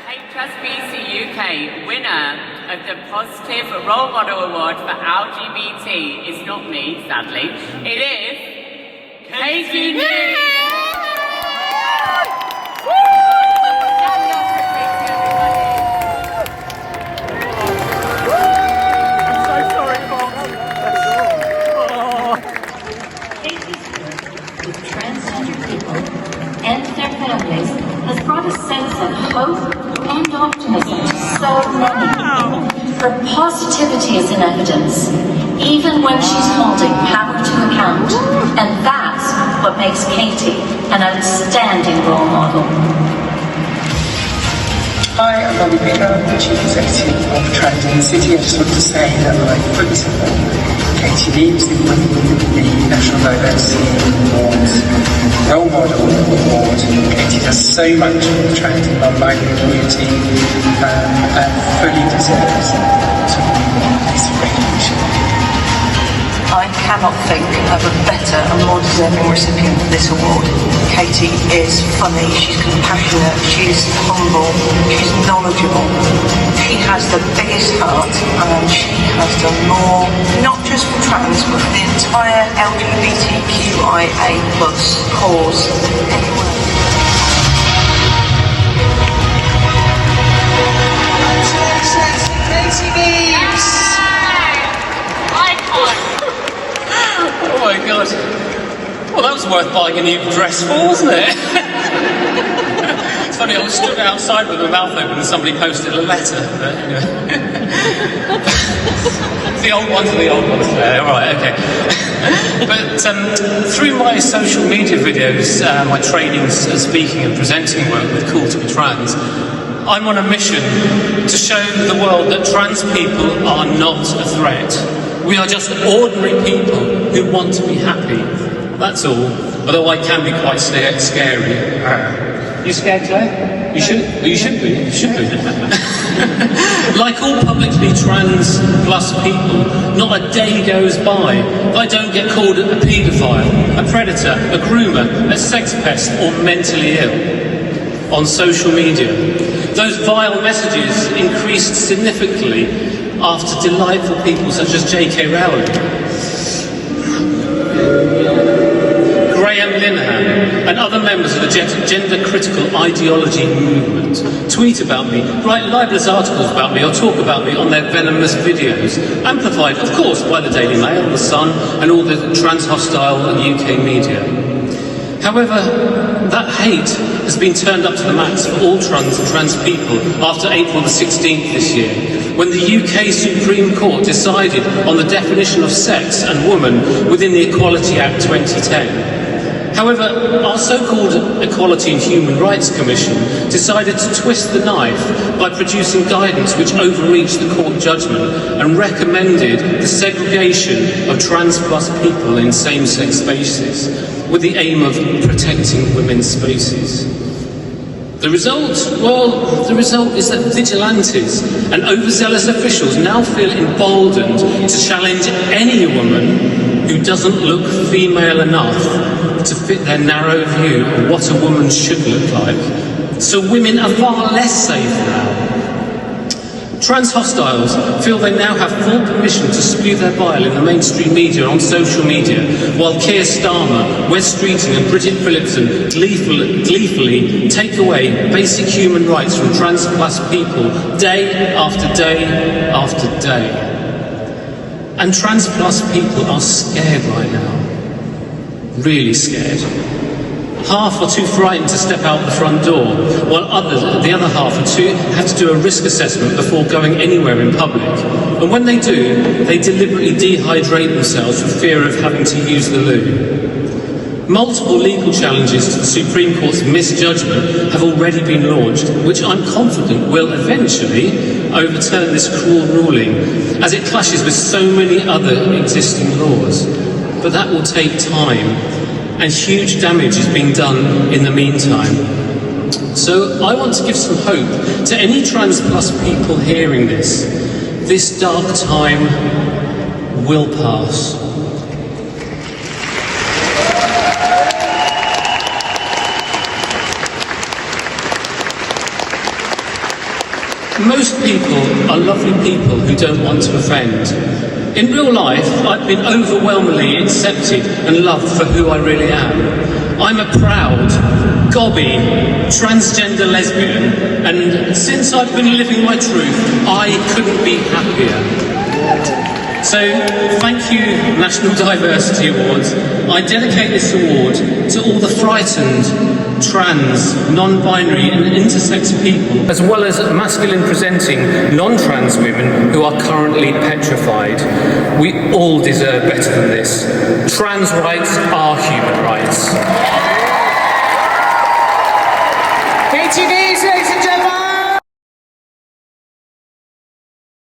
HSBC UK winner of the Positive Role Model Award for LGBT is not me, sadly. It is Katie Neeves. And their families has brought a sense of hope and optimism to so many. Her positivity is in evidence, even when she's holding power to account, and that's what makes Katie an outstanding role model. Hi, I'm Bobbi, the Chief Executive of Trans in the City. I just want to say that I fully support Katie Neeves in winning the National Diversity Awards Role Model Award. Katie does so much for the trans and non-binary community and fully deserves to win this recognition. I cannot think of a better and more deserving recipient of this award. Katie is funny, she's compassionate, she's humble, she's knowledgeable. She has the biggest heart and she has done more, not just for trans, but for the entire LGBTQIA+ cause anywhere. Katie Neeves! Oh my god. Well, that was worth buying a new dress for, wasn't it? It's funny, I was stood outside with my mouth open and somebody posted a letter. The old ones are the old ones. Right, okay. But through my social media videos, my trainings, speaking and presenting work with Cool to be Trans, I'm on a mission to show the world that trans people are not a threat. We are just ordinary people who want to be happy. That's all. Although I can be quite scary. You scared, Claire? You should. You should be. You should be. Like all publicly trans plus people, not a day goes by that I don't get called a paedophile, a predator, a groomer, a sex pest, or mentally ill on social media. Those vile messages increased significantly after delightful people such as J.K. Rowling, Graham Linehan, and other members of the gender-critical ideology movement tweet about me, write libelous articles about me, or talk about me on their venomous videos, amplified, of course, by the Daily Mail, The Sun, and all the trans-hostile UK media. However, that hate has been turned up to the max for all trans people after April the 16th this year, when the UK Supreme Court decided on the definition of sex and woman within the Equality Act 2010. However, our so-called Equality and Human Rights Commission decided to twist the knife by producing guidance which overreached the court judgment and recommended the segregation of trans plus people in same-sex spaces, with the aim of protecting women's spaces. The result? Well, the result is that vigilantes and overzealous officials now feel emboldened to challenge any woman who doesn't look female enough to fit their narrow view of what a woman should look like. So women are far less safe now. Trans hostiles feel they now have full permission to spew their bile in the mainstream media and on social media, while Keir Starmer, Wes Streeting and Bridget Phillipson gleefully take away basic human rights from trans plus people day after day after day. And trans plus people are scared right now. Really scared. Half are too frightened to step out the front door, while the other half have to do a risk assessment before going anywhere in public. And when they do, they deliberately dehydrate themselves for fear of having to use the loo. Multiple legal challenges to the Supreme Court's misjudgment have already been launched, which I'm confident will eventually overturn this cruel ruling, as it clashes with so many other existing laws. But that will take time, and huge damage is being done in the meantime. So I want to give some hope to any trans plus people hearing this. This dark time will pass. Most people are lovely people who don't want to offend. In real life, I've been overwhelmingly accepted and loved for who I really am. I'm a proud, gobby, transgender lesbian, and since I've been living my truth, I couldn't be happier. So, thank you, National Diversity Awards. I dedicate this award to all the frightened, trans, non-binary and intersex people, as well as masculine-presenting non-trans women who are currently petrified. We all deserve better than this. Trans rights are human rights. Katie Neeves,